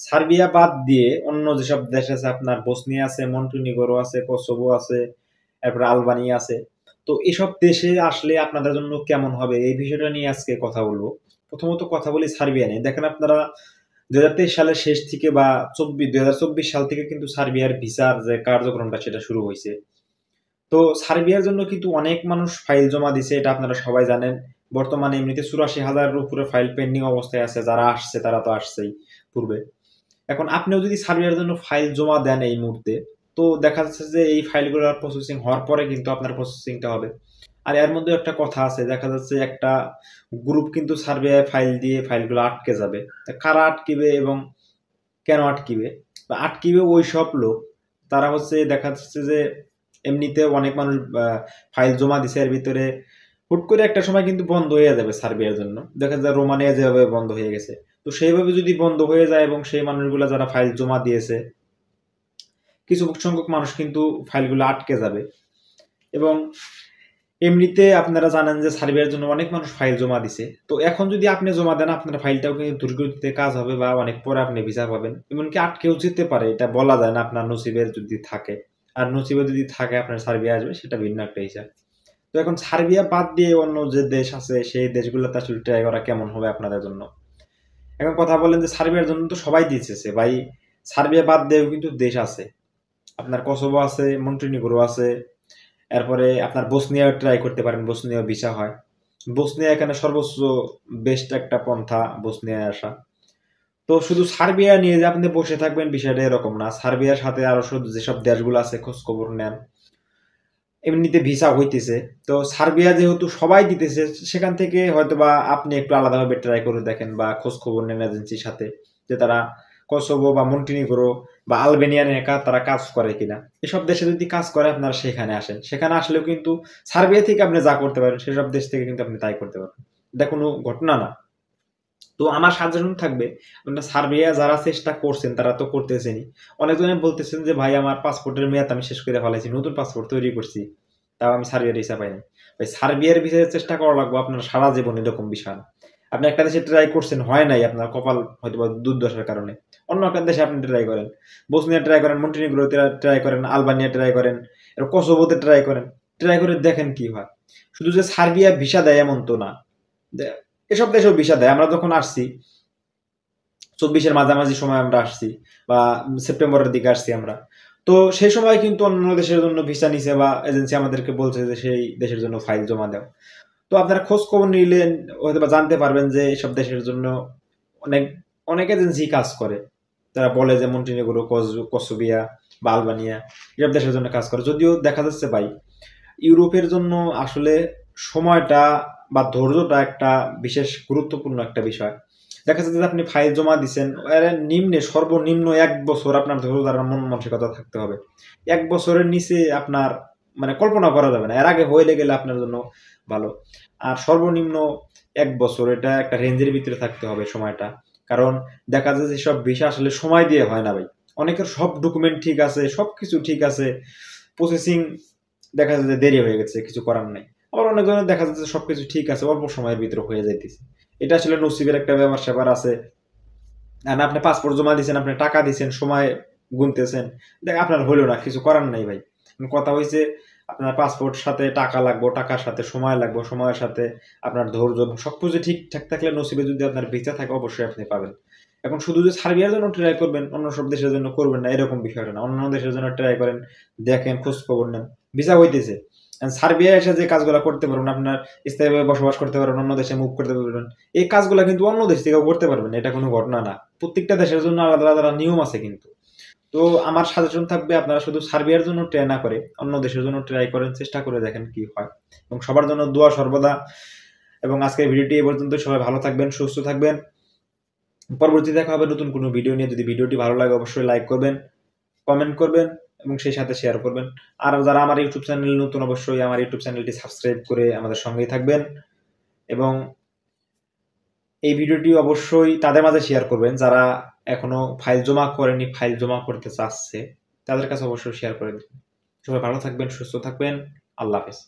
Serbia বাদ দিয়ে অন্য যেসব দেশ আছে, আপনার বসনিয়া আছে, মন্টিনিগ্রো আছে, কোসোভো আছে, এরপরে আলবানিয়া আছে। তো এসব দেশে আসলে আপনাদের জন্য কেমন হবে এই বিষয়টা নিয়ে আজকে কথা বলবো। প্রথমত কথা বলি সার্বিয়া নিয়ে। দেখেন আপনারা 2023 সালের শেষ থেকে বা 2024 সাল থেকে কিন্তু সার্বিয়ার ভিসার যে কার্যক্রমটা সেটা শুরু হয়েছে। তো সার্বিয়ার জন্য কিন্তু অনেক মানুষ ফাইল জমা দিছে, এটা আপনারা সবাই জানেন। বর্তমানে এমনিতে 84,000-এর উপরে ফাইল পেন্ডিং অবস্থায় আছে। যারা আসছে তারা তো আসছেই পূর্বে। এখন আপনিও যদি সার্বিয়ার জন্য ফাইল জমা দেন এই মুহূর্তে, তো দেখা যাচ্ছে যে এই ফাইলগুলোর প্রসেসিং হওয়ার পরে কিন্তু আপনার প্রসেসিংটা হবে। আর এর মধ্যে একটা কথা আছে, দেখা যাচ্ছে একটা গ্রুপ কিন্তু সার্বিয়ায় ফাইল দিয়ে ফাইলগুলো আটকে যাবে। তা কারা আটকিবে এবং কেন আটকিবে? বা আটকিবে ওই সব লোক, তারা হচ্ছে দেখা যাচ্ছে যে এমনিতে অনেক মানুষ ফাইল জমা দিছে, এর ভিতরে হুট করে একটা সময় কিন্তু বন্ধ হয়ে যাবে সার্বিয়ার জন্য। দেখা যায় রোমানিয়া যেভাবে বন্ধ হয়ে গেছে, তো সেইভাবে যদি বন্ধ হয়ে যায় এবং সেই মানুষগুলো যারা ফাইল জমা দিয়েছে, কিছু সংখ্যক মানুষ কিন্তু ফাইলগুলো আটকে যাবে। এবং এমনিতে আপনারা জানেন যে সার্বিয়ার জন্য অনেক মানুষ ফাইল জমা দিছে। তো এখন যদি আপনি জমা দেন, আপনার ফাইলটাও কিন্তু দ্রুতগতিতে কাজ হবে বা অনেক পরে আপনি ভিসা পাবেন। এমনকি আটকেও যেতে পারে, এটা বলা যায় না আপনার নসিবের যদি থাকে। আর নসিবে যদি থাকে আপনার সার্বিয়া আসবে, সেটা ভিন্ন একটা হিসাব। তো এখন সার্বিয়া বাদ দিয়ে অন্য যে দেশ আছে সেই দেশগুলোতে আসলে ট্রাই করা কেমন হবে আপনাদের জন্য। এখন কথা বলেন যে সার্বিয়ার জন্য তো সবাই দিতেছে ভাই, সার্বিয়া বাদ দিয়েও কিন্তু দেশ আছে। আপনার কসোভো আছে, মন্টিনিগ্রো আছে, এরপরে আপনার বসনিয়া ট্রাই করতে পারেন, বসনিয়া ভিসা হয়। বসনিয়া এখানে সর্বোচ্চ বেস্ট একটা পন্থা বসনিয়ায় আসা। তো শুধু সার্বিয়া নিয়ে যে আপনি বসে থাকবেন বিষয়টা এরকম না। সার্বিয়ার সাথে আরো যেসব দেশগুলো আছে খোঁজ খবর নেন, এমনিতে ভিসা হইতেছে। তো সার্বিয়া যেহেতু সবাই দিতেছে, সেখান থেকে হয়তোবা আপনি একটু আলাদাভাবে ট্রাই করে দেখেন বা খোঁজ খবর নেন এজেন্সির সাথে, যে তারা কসোভো বা মন্টিনিগ্রো বা আলবেনিয়ান একা তারা কাজ করে কিনা। এসব দেশে যদি কাজ করে আপনারা সেখানে আসেন। সেখানে আসলেও কিন্তু সার্বিয়া থেকে আপনি যা করতে পারেন সেসব দেশ থেকে কিন্তু আপনি তাই করতে পারবেন। এটা কোনো ঘটনা না। তো আমার সাজেশন থাকবে, আপনার সার্বিয়া যারা চেষ্টা করছেন তারা তো করতেছেনই। অনেকজনে বলতেছেন যে ভাই আমার পাসপোর্টের মেয়াদ আমি শেষ করে ফেলাইছি, নতুন পাসপোর্ট তৈরি করছি, তাও আমি সার্বিয়ার ভিসা পাইনি। ভাই সার্বিয়ার ভিসার চেষ্টা করা লাগবে আপনার সারা জীবন, এরকম বিষয় না। আপনি একটা দেশে ট্রাই করছেন, হয় নাই, আপনার কপাল হয়তো বা দুর্দশার কারণে। অন্য একটা দেশে আপনি ট্রাই করেন, বসনিয়া ট্রাই করেন, মন্টিনিগ্রোতে ট্রাই করেন, আলবানিয়া ট্রাই করেন, কসোভোতে ট্রাই করেন, ট্রাই করে দেখেন কি হয়। শুধু যে সার্বিয়া ভিসা দেয় এমন তো না, এসব দেশেও ভিসা দেয়। আমরা যখন আসছি 24-এর মাঝামাঝি সময় আমরা আসছি, বা সেপ্টেম্বরের দিকে আসছি আমরা, তো সেই সময় কিন্তু অন্য দেশের জন্য ভিসা নিছে বা এজেন্সি আমাদেরকে বলছে যে সেই দেশের জন্য ফাইল জমা দাও। তো আপনারা খোঁজ খবর নিলেন, হয়তো বা জানতে পারবেন যে এসব দেশের জন্য অনেক অনেক এজেন্সি কাজ করে। তারা বলে যে মন্টিনিগ্রো, কসোভিয়া বা আলবানিয়া এসব দেশের জন্য কাজ করে। যদিও দেখা যাচ্ছে ভাই, ইউরোপের জন্য আসলে সময়টা বা ধৈর্যটা একটা বিশেষ গুরুত্বপূর্ণ একটা বিষয়। দেখা যাচ্ছে যে আপনি ফাইল জমা দিচ্ছেন, এর নিম্নে সর্বনিম্ন 1 বছর আপনার ধৈর্য ধারার মন মানসিকতা থাকতে হবে। 1 বছরের নিচে আপনার মানে কল্পনা করা যাবে না। এর আগে হয়ে গেলে আপনার জন্য ভালো। আর সর্বনিম্ন 1 বছর, এটা একটা রেঞ্জের ভিতরে থাকতে হবে সময়টা। কারণ দেখা যায় যে সব ভিসা আসলে সময় দিয়ে হয় না ভাই। অনেকের সব ডকুমেন্ট ঠিক আছে, সবকিছু ঠিক আছে, প্রসেসিং দেখা যাচ্ছে দেরি হয়ে গেছে, কিছু করার নাই। আবার অনেকজনের দেখা যাচ্ছে সবকিছু ঠিক আছে, অল্প সময়ের ভিতরে হয়ে যাইতেছে। এটা আসলে নসিবের একটা ব্যাপার স্যাপার আছে। আর আপনি পাসপোর্ট জমা দিচ্ছেন, আপনি টাকা দিচ্ছেন, সময় গুনতেছেন, দেখ আপনার হলো না, কিছু করার নাই ভাই। কথা হয়েছে আপনার পাসপোর্ট সাথে টাকা লাগবে, টাকার সাথে সময় লাগবে, সময়ের সাথে আপনার ধৈর্য, সবকিছু ঠিকঠাক থাকলে নসিবে যদি আপনার ভিসা থাকে অবশ্যই আপনি পাবেন। এখন শুধু যে সার্বিয়ার জন্য ট্রাই করবেন, অন্য সব দেশের জন্য করবেন না, এরকম বিষয়টা না। অন্য দেশের জন্য ট্রাই করেন, দেখেন, খোঁজ খবর নেন, ভিসা হইতেছে। সার্বিয়া এসে যে কাজগুলো করতে পারবেন, আপনার স্থায়ীভাবে বসবাস করতে পারবেন, অন্য দেশে মুভ করতে পারবেন, এই কাজগুলো কিন্তু অন্য দেশ থেকেও করতে পারবেন, এটা কোনো ঘটনা না। প্রত্যেকটা দেশের জন্য আলাদা আলাদা নিয়ম আছে কিন্তু। তো আমার সাজেশন থাকবে আপনারা শুধু সার্বিয়ার জন্য ট্রাই না করে অন্য দেশের জন্য ট্রাই করেন, চেষ্টা করে দেখেন কি হয়। এবং সবার জন্য দোয়া সর্বদা। এবং আজকের ভিডিওটি এ পর্যন্ত। সবাই ভালো থাকবেন, সুস্থ থাকবেন। পরবর্তী দেখা হবে নতুন কোনো ভিডিও নিয়ে। যদি ভিডিওটি ভালো লাগে অবশ্যই লাইক করবেন, কমেন্ট করবেন এবং সেই সাথে শেয়ার করবেন। আর যারা আমার ইউটিউব চ্যানেল নতুন, অবশ্যই আমার ইউটিউব চ্যানেলটি সাবস্ক্রাইব করে আমাদের সঙ্গেই থাকবেন। এবং এই ভিডিওটি অবশ্যই তাদের মাঝে শেয়ার করবেন যারা এখনো ফাইল জমা করেনি, ফাইল জমা করতে চাচ্ছে, তাদের কাছে অবশ্যই শেয়ার করে দিন। সবাই ভালো থাকবেন, সুস্থ থাকবেন। আল্লাহ হাফেজ।